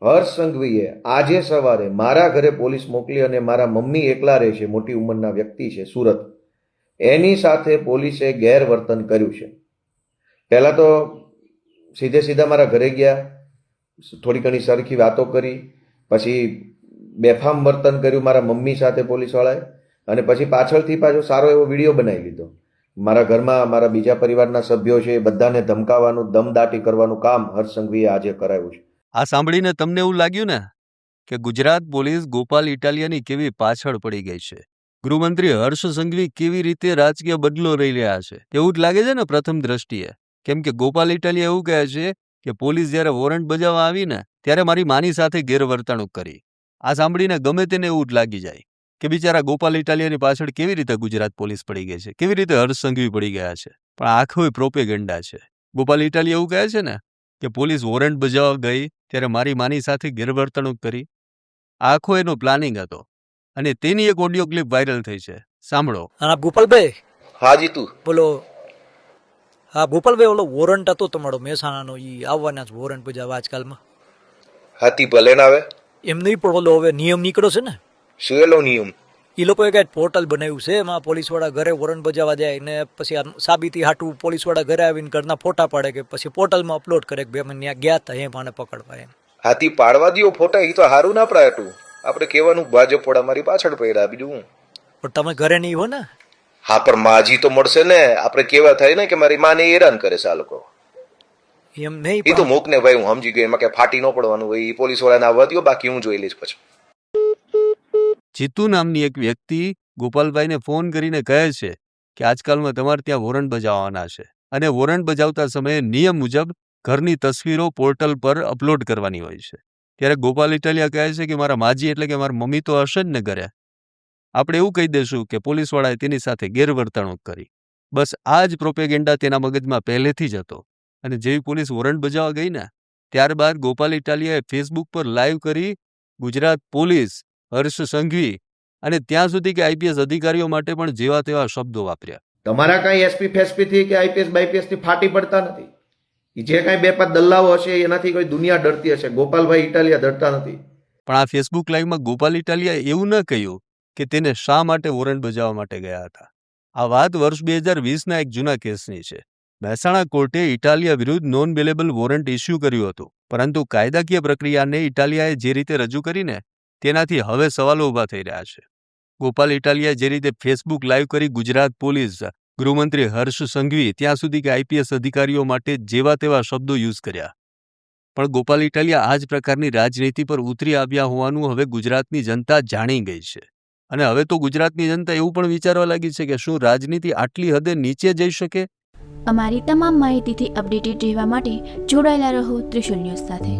હર્ષ સંઘવીએ આજે સવારે મારા ઘરે પોલીસ મોકલી અને મારા મમ્મી એકલા રહે છે, મોટી ઉંમરના વ્યક્તિ છે સુરત, એની સાથે પોલીસે ગેરવર્તન કર્યું છે. પહેલાં તો સીધે સીધા મારા ઘરે ગયા, થોડી ઘણી સરખી વાતો કરી, પછી બેફામ વર્તન કર્યું મારા મમ્મી સાથે પોલીસવાળાએ, અને પછી પાછળથી પાછો સારો એવો વિડીયો બનાવી લીધો. મારા ઘરમાં મારા બીજા પરિવારના સભ્યો છે એ બધાને ધમકાવવાનું, દમદાટી કરવાનું કામ હર્ષ સંઘવીએ આજે કરાવ્યું છે. આ સાંભળીને તમને એવું લાગ્યું ને કે ગુજરાત પોલીસ ગોપાલ ઇટાલિયાની કેવી પાછળ પડી ગઈ છે, ગૃહમંત્રી હર્ષ સંઘવી કેવી રીતે રાજકીય બદલો લઈ રહ્યા છે, એવું જ લાગે છે ને પ્રથમ દ્રષ્ટિએ. કેમ કે ગોપાલ ઇટાલિયા એવું કહે છે કે પોલીસ જ્યારે વોરંટ બજાવવા આવી ને ત્યારે મારી માની સાથે ગેરવર્તણૂક કરી. આ સાંભળીને ગમે તેને એવું જ લાગી જાય કે બિચારા ગોપાલ ઇટાલિયાની પાછળ કેવી રીતે ગુજરાત પોલીસ પડી ગઈ છે, કેવી રીતે હર્ષ સંઘવી પડી ગયા છે. પણ આખો પ્રોપેગેન્ડા છે. ગોપાલ ઇટાલિયા એવું કહે છે ને કે પોલીસ વોરંટ બજાવવા ગઈ ત્યારે મારી માની સાથે ગેરવર્તણૂક કરી. આખો એનો પ્લાનિંગ હતો અને તેની એક ઓડિયો ક્લિપ વાયરલ થઈ છે, સાંભળો. હા ગોપાલભાઈ. હા જીતુ બોલો. હા ગોપાલભાઈ, ઓલો વોરંટ હતો તમારો મહેસાણાનો, એ આવવાના જ વોરંટ બજાવવા આજકાલમાં. હાથી ભલે ના આવે એમ નહીં, પણ ઓલો હવે નિયમ નીકળ્યો છે ને. શું એલો નિયમ? એ લોકોએ કાંઈ પોર્ટલ બનાવ્યું છે, એમાં પોલીસવાળા ઘરે વોરંટ બજાવવા જાય ને પછી આ સાબિતી હાટું પોલીસવાળા ઘરે આવીને ઘરના ફોટા પાડે કે પછી પોર્ટલમાં અપલોડ કરે કે ભાઈ અમે ત્યાં ગયા હતા એમ આને પકડવા એમ. હાથી પાડવા દ્યો ફોટા, એ તો સારું ના પડાયું. આપણે કહેવાનું ભાજપ પોડા મારી પાછળ પડ્યા, બીજું. પણ તમે ઘરે નહીં હો ને. હા પણ માજી તો મળશે ને. આપણે કેવા થાય ને કે મારી માને હેરાન કરે છે આ લોકો. એમ નહીં, એ તો મૂક ને ભાઈ, હું સમજી ગયો. એમાં કઈ ફાટી ન પડવાનું હોય. એ પોલીસ વાળાને આવવા દ્યો, બાકી હું જોઈ લઈશ પછી. જીતુ નામની એક વ્યક્તિ ગોપાલભાઈને ફોન કરીને કહે છે કે આજકાલમાં તમારે ત્યાં વોરંટ બજાવવાના છે અને વોરંટ બજાવતા સમયે નિયમ મુજબ ઘરની તસવીરો પોર્ટલ પર અપલોડ કરવાની હોય છે. ત્યારે ગોપાલ ઇટાલિયા કહે છે કે મારા માજી એટલે કે મારા મમ્મી તો હશે જ ને ઘરે. આપણે એવું કહી દઈશું કે પોલીસવાળાએ તેની સાથે ગેરવર્તણૂક કરી. બસ આ જ પ્રોપેગેન્ડા તેના મગજમાં પહેલેથી જ હતો. અને જેવી પોલીસ વોરંટ બજાવવા ગઈ ને ત્યારબાદ ગોપાલ ઇટાલિયાએ ફેસબુક પર લાઈવ કરી ગુજરાત પોલીસ, હર્ષ સંઘવી અને ત્યાં સુધી કે આઈપીએસ અધિકારીઓ માટે પણ જેવા તેવા શબ્દો વાપર્યા. તમારા કાંઈ એસપી ફેસપી થી કે આઈપીએસ બાઈપીએસ થી ફાટી પડતા નથી. જે કાંઈ બે પાંચ દલ્લાઓ હશે એનાથી કોઈ દુનિયા ડરતી હશે, ગોપાલભાઈ ઇટાલિયા ડરતા નથી. પણ આ ફેસબુક લાઈવમાં ગોપાલ ઇટાલિયાએ એવું ન કહ્યું કે તેને શા માટે વોરંટ બજાવવા માટે ગયા હતા. આ વાત વર્ષ 2020ના એક જૂના કેસની છે. મહેસાણા કોર્ટે ઇટાલિયા વિરુદ્ધ નોન બેલેબલ વોરંટ ઇસ્યુ કર્યું હતું, પરંતુ કાયદાકીય પ્રક્રિયાને ઇટાલિયાએ જે રીતે રજૂ કરીને તેનાથી હવે સવાલો ઊભા થઈ રહ્યા છે. ગોપાલ ઇટાલિયાએ જે રીતે ફેસબુક લાઈવ કરી ગુજરાત પોલીસ, ગૃહમંત્રી હર્ષ સંઘવી ત્યાં સુધી કે આઈપીએસ અધિકારીઓ માટે જેવા તેવા શબ્દો યુઝ કર્યા. પણ ગોપાલ ઇટાલિયા આ જ પ્રકારની રાજનીતિ પર ઉતરી આવ્યા હોવાનું હવે ગુજરાતની જનતા જાણી ગઈ છે. અને હવે તો ગુજરાતની જનતા એવું પણ વિચારવા લાગી છે કે શું રાજનીતિ આટલી હદે નીચે જઈ શકે. અમારી તમામ માહિતીથી અપડેટેડ રહેવા માટે જોડાયેલા રહો ત્રિશુલ ન્યૂઝ સાથે.